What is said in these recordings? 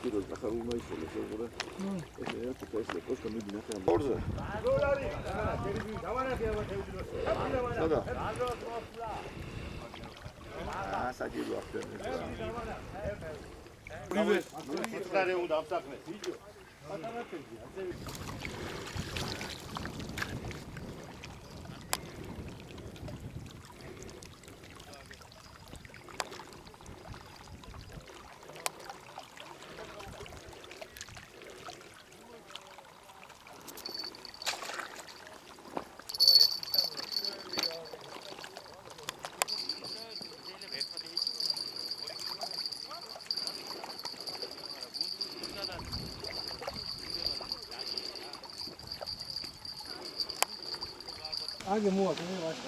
პირველ კახარულმა ისწავლეს როგორ ეს ერთი ფესტი კოშკა მიდინა ხე ორზე სადა საჭირო ახტერნე რივე მიწარე უნდა ამსახნეს იჯო პატარათები Águia moa, também eu acho.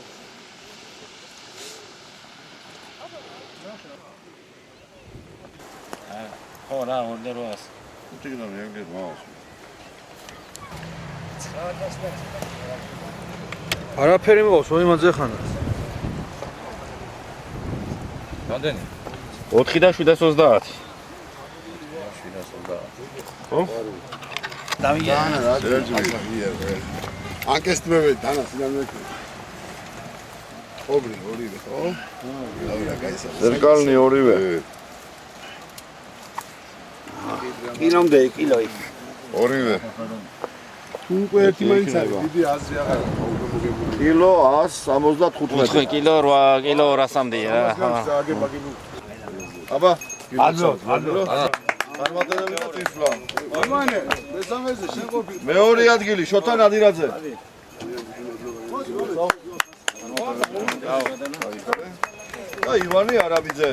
Ora, onde eras? Uite că nu e încă nou. არაფერი მოყავს, მოიმაძე ხანა. რამდენი? 4 და 730. 730. ხო? Dana, Anche Dana, finalmente. Obri, orive, ხო? Dobra, გაისა. ზერკალნი ორივე. კილომდე კილოი. ორივე. უკვე ერთი მაინც არის, დიდი აზრი აღარ მოგებული. კილო 175. 5 კილო, 8 კილო 200-მდეა რა. აბა, აძო. წარმატებები და წინსვლა. ამანე, მესამეზე შეყოფილი. მეორე ადგილი შოთა ნადირაძე. და ივანი არაბიძე.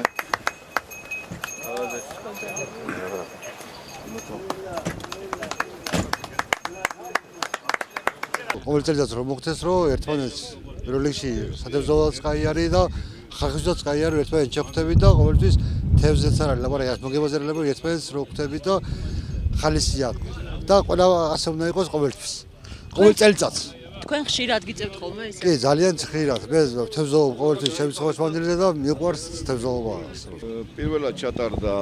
ყოველ წელიწადს რომ მოხდეს რომ ერთმანეთს ევროლიგში სადევზავადაც გაიარი და ხალხისთვისაც გაიარი ერთმანეთს შეხვდები და ყოველთვის თევზეც არ არის ლაპარაკი არ მოგებაზე ლაპარაკი ერთმანეთს რო ხვდები და ხალისი აქვს და ყველა ასე უნდა იყოს ყოველთვის ყოველ წელიწადს თქვენ ხშირად გიწევთ ხოლმე ეს? კი ძალიან ხშირად მე თევზაობა ყოველთვის შემიცხოვს მანდილი და მიყვარს თევზაობა პირველად ჩატარდა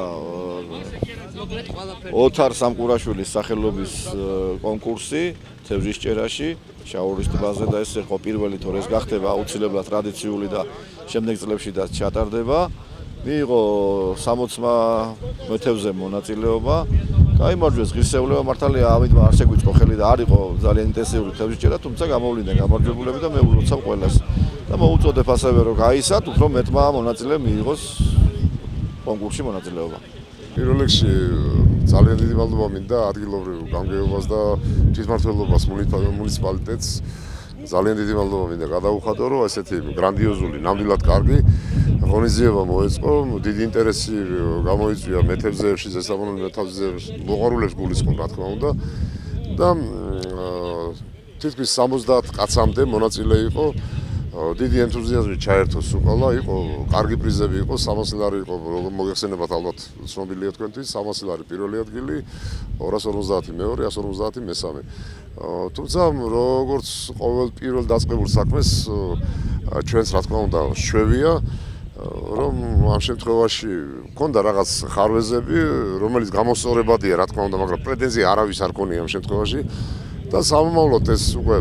მოგლეთ ყველაფერი. ოთარ სამყურაშვილის სახელობის კონკურსი თევზის ჭერაში შაორის ტბაზე და ეს იყო პირველი თორე ეს გახდება აუცილებლად ტრადიციული და შემდეგ წლებში და ჩატარდება. მიიღო 60-მა მეთევზე მონაწილეობა. გაიმარჯვეს ღირსეულება მართალია ამიტომ არ შეგვიწყო ხელი და არ იყო ძალიან ინტენსიური თევზის ჭერა, თუმცა გამოვლინდნენ გამარჯვებულები და მე ულოცავ ყველას. და მოუწოდებ ასევე რომ გაისათ, უფრო მეტმა მონაწილე მიიღოს კონკურსში მონაწილეობა. პირველ რიგში ძალიან დიდი მადლობა მინდა ადგილობრივ გამგეობას და თვითმმართველობას მუნიციპალიტეტს. ძალიან დიდი მადლობა მინდა გადაუხადო, რომ ესეთი გრანდიოზული, ნამდვილად კარგი ღონისძიება მოეწყო, დიდი ინტერესი გამოიწვია მეთევზეებში, ზესაბამოვნო მეთევზეებში, მოყვარულებს გულისხმობ, რა თქმა უნდა. და თითქმის 70 კაცამდე მონაწილე იყო. დიდი ენთუზიაზმი ჩაერთო სულ, იყო კარგი პრიზები იყო, 300 ლარი იყო, მოგეხსენებათ ალბათ ცნობილია თქვენთვის, 300 ლარი პირველი ადგილი, 250 მეორე, 150 მესამე. თუმცა როგორც ყოველ პირველ დაწყებულ საქმეს ჩვენს რა თქმა უნდა შვევია, რომ ამ შემთხვევაში მქონდა რაღაც ხარვეზები, რომელიც გამოსწორებადია, რა თქმა უნდა, მაგრამ პრეტენზია არავის არ ქონია ამ შემთხვევაში. და სამომავლოდ ეს უკვე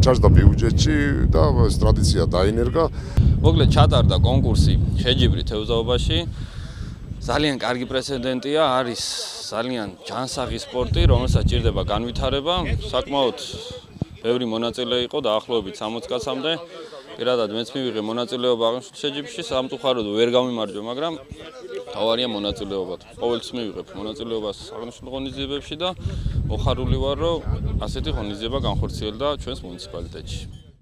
ჩაჯდა ბიუჯეტში და ეს ტრადიცია დაინერგა. მოკლედ ჩატარდა კონკურსი შეჯიბრი თევზაობაში. ძალიან კარგი პრეცედენტია, არის ძალიან ჯანსაღი სპორტი, რომელსაც ჭირდება განვითარება. საკმაოდ ბევრი მონაწილე იყო, დაახლოებით 60 კაცამდე. პირადად მეც მივიღე მონაწილეობა აღნიშნულ შეჯიბრში, სამწუხაროდ ვერ გამიმარჯვე, მაგრამ თავარია მონაწილეობა. ყოველთვის მივიღებ მონაწილეობას აღნიშნულ ღონისძიებებში და მოხარული ვარ, რომ ასეთი ღონისძიება განხორციელდა ჩვენს მუნიციპალიტეტში.